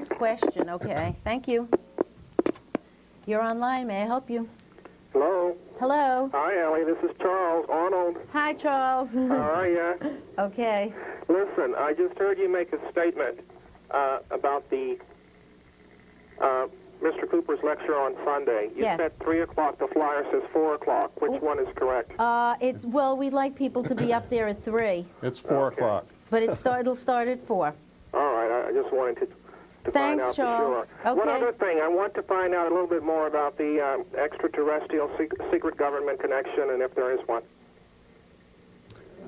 next question. Okay, thank you. You're online. May I help you? Hello. Hello. Hi, Ellie. This is Charles Arnold. Hi, Charles. How are you? Okay. Listen, I just heard you make a statement about the Mr. Cooper's lecture on Sunday. You Yes. said 3 o'clock. The flyer says 4 o'clock. Which one is correct? Well, we'd like people to be up there at 3, It's 4 o'clock. but it'll start at 4. All right. I just wanted to find Thanks, out Charles. for sure. One Okay. other thing. I want to find out a little bit more about the extraterrestrial secret government connection, and if there is one.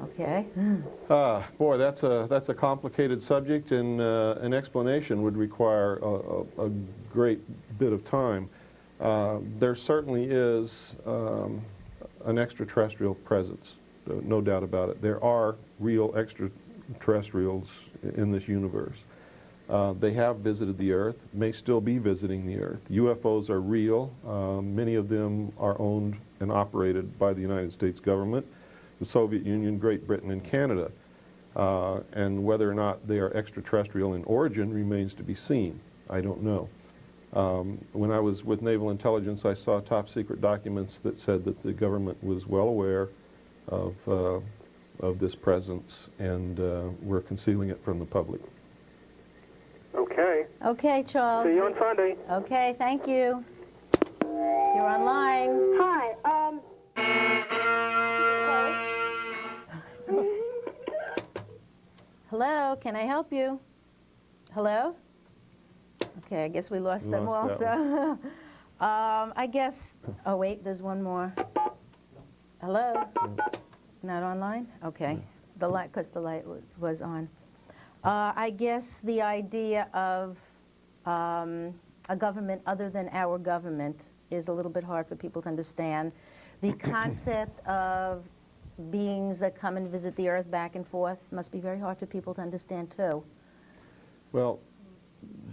Okay. Boy, that's a complicated subject, and an explanation would require a great bit of time. There certainly is an extraterrestrial presence, no doubt about it. There are real extraterrestrials in this universe. They have visited the Earth, may still be visiting the Earth. UFOs are real. Many of them are owned and operated by the United States government, the Soviet Union, Great Britain, and Canada. And whether or not they are extraterrestrial in origin remains to be seen. I don't know. When I was with Naval Intelligence, I saw top secret documents that said that the government was well aware of this presence and were concealing it from the public. Okay. Okay, Charles. See you on Sunday. Okay, thank you. You're online. Hi. Hello, can I help you? Hello? Okay, I guess we lost them Lost that also. I guess, oh wait, there's one more. Hello? Not online? Okay. The light, because the light was on. I guess the idea of a government other than our government is a little bit hard for people to understand. The concept of beings that come and visit the Earth back and forth must be very hard for people to understand too. Well,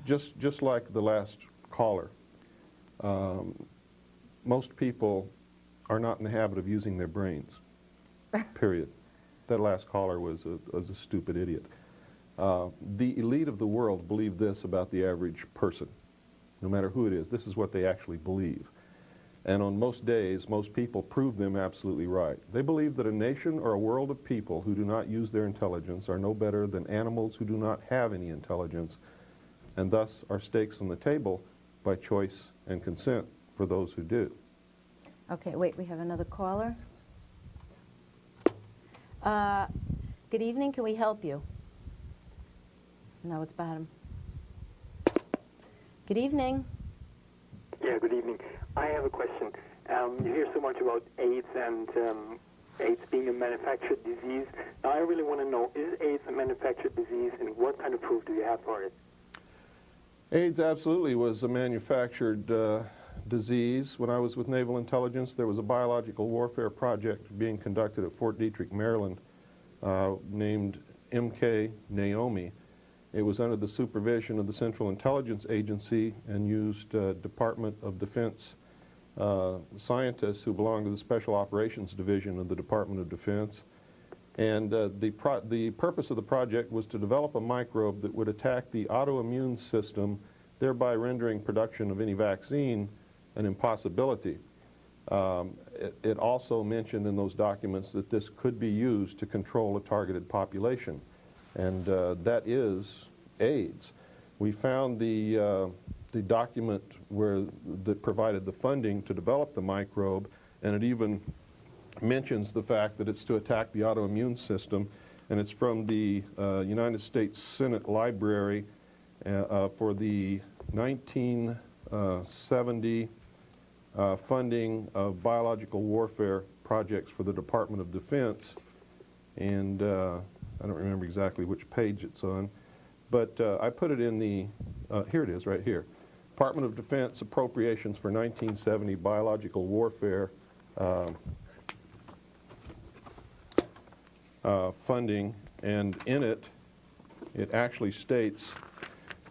just like the last caller, most people are not in the habit of using their brains, period. That last caller was a stupid idiot. The elite of the world believe this about the average person, no matter who it is. This is what they actually believe. And on most days, most people prove them absolutely right. They believe that a nation or a world of people who do not use their intelligence are no better than animals who do not have any intelligence, and thus are stakes on the table by choice and consent for those who do. Okay, wait, we have another caller. Good evening, can we help you? No, it's bottom. Good evening. Yeah, good evening. I have a question. You hear so much about AIDS and AIDS being a manufactured disease. Now, I really want to know, is AIDS a manufactured disease, and what kind of proof do you have for it? AIDS absolutely was a manufactured disease. When I was with Naval Intelligence, there was a biological warfare project being conducted at Fort Detrick, Maryland, named MK Naomi. It was under the supervision of the Central Intelligence Agency and used Department of Defense scientists who belonged to the Special Operations Division of the Department of Defense. And the purpose of the project was to develop a microbe that would attack the autoimmune system, thereby rendering production of any vaccine an impossibility. It also mentioned in those documents that this could be used to control a targeted population. And that is AIDS. We found the document that provided the funding to develop the microbe, and it even mentions the fact that it's to attack the autoimmune system, and it's from the United States Senate Library for the 1970 funding of biological warfare projects for the Department of Defense. And I don't remember exactly which page it's on, but I put it in the, here it is right here. Department of Defense Appropriations for 1970 Biological Warfare funding, and in it, it actually states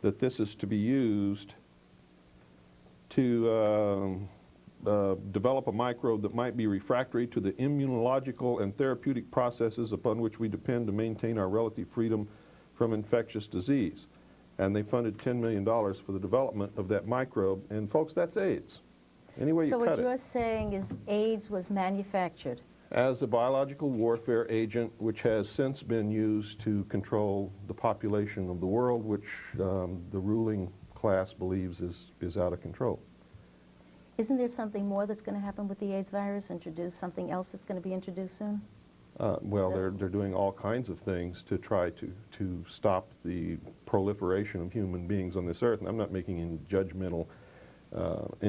that this is to be used to develop a microbe that might be refractory to the immunological and therapeutic processes upon which we depend to maintain our relative freedom from infectious disease. and they funded $10 million for the development of that microbe. And folks, that's AIDS. Any way you So cut what it. you're saying is AIDS was manufactured? As a biological warfare agent, which has since been used to control the population of the world, which the ruling class believes is out of control. Isn't there something more that's going to happen with the AIDS virus? Introduce something else that's going to be introduced soon? Well, they're doing all kinds of things to try to stop the proliferation of human beings on this earth. And I'm not making any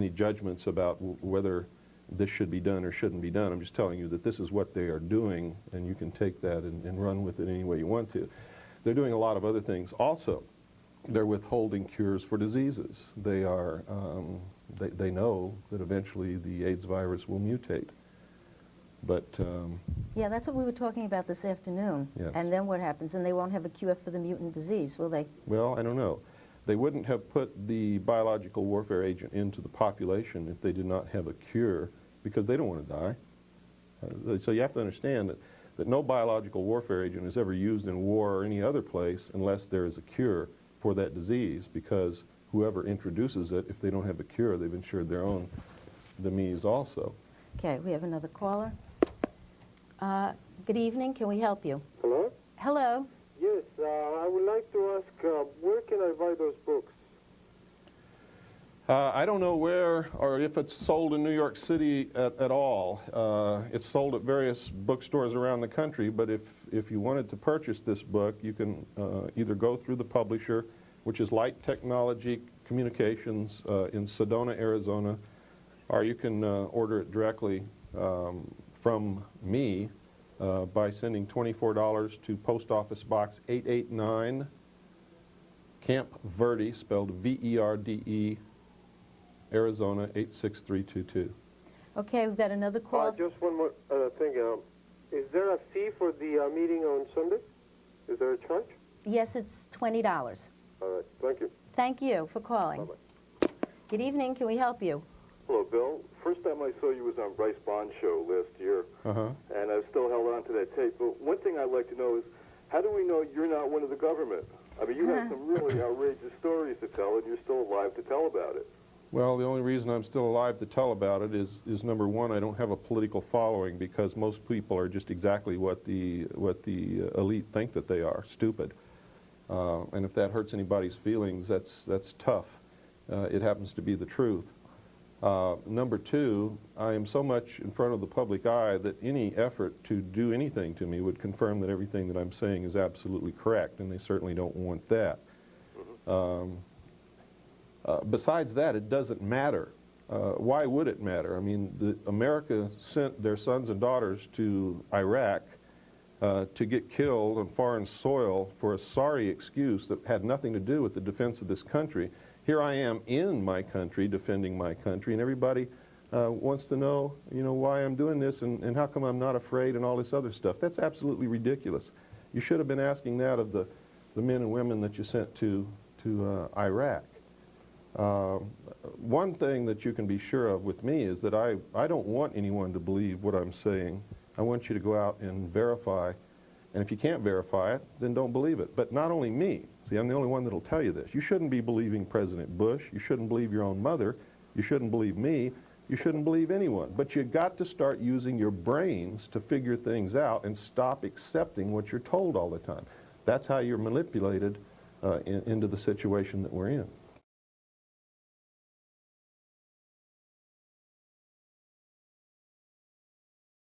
judgments about whether this should be done or shouldn't be done. I'm just telling you that this is what they are doing, and you can take that and run with it any way you want to. They're doing a lot of other things also. They're withholding cures for diseases. They are, they know that eventually the AIDS virus will mutate. But Yeah, that's what we were talking about this afternoon. Yes. And then what happens? And they won't have a cure for the mutant disease, will they? well, I don't know. They wouldn't have put the biological warfare agent into the population if they did not have a cure, because they don't want to die. So you have to understand that no biological warfare agent is ever used in war or any other place unless there is a cure for that disease, because whoever introduces it, if they don't have a cure, they've ensured their own demise also. Okay, we have another caller. Good evening, can we help you? Hello? Hello? Yes, I would like to ask, where can I buy those books? I don't know where or if it's sold in New York City at all. It's sold at various bookstores around the country, but if you wanted to purchase this book, you can either go through the publisher, which is Light Technology Communications in Sedona, Arizona, or you can order it directly from me by sending $24 to Post Office Box 889, Camp Verde, spelled V-E-R-D-E, Arizona 86322. Okay, we've got another call. Just one more thing. Is there a fee for the meeting on Sunday? Is there a charge? Yes, it's $20. All right, thank you. Thank you for calling. Bye-bye. Good evening, can we help you? Hello, Bill. First time I saw you was on Bryce Bond's show last year, and I've still held on to that tape. But one thing I'd like to know is, how do we know you're not one of the government? I mean, you have some really outrageous stories to tell, and you're still alive to tell about it. Well, the only reason I'm still alive to tell about it is number one, I don't have a political following, because most people are just exactly what the elite think that they are, stupid. And if that hurts anybody's feelings, that's tough. It happens to be the truth. Number two, I am so much in front of the public eye that any effort to do anything to me would confirm that everything that I'm saying is absolutely correct, and they certainly don't want that. Besides that, it doesn't matter. Why would it matter? I mean, America sent their sons and daughters to Iraq to get killed on foreign soil for a sorry excuse that had nothing to do with the defense of this country. Here I am in my country, defending my country, and everybody wants to know, why I'm doing this and how come I'm not afraid and all this other stuff. That's absolutely ridiculous. You should have been asking that of the men and women that you sent to Iraq. One thing that you can be sure of with me is that I don't want anyone to believe what I'm saying. I want you to go out and verify, and if you can't verify it, then don't believe it. But not only me. See, I'm the only one that'll tell you this. You shouldn't be believing President Bush. You shouldn't believe your own mother. You shouldn't believe me. You shouldn't believe anyone. But you've got to start using your brains to figure things out and stop accepting what you're told all the time. That's how you're manipulated into the situation that we're in.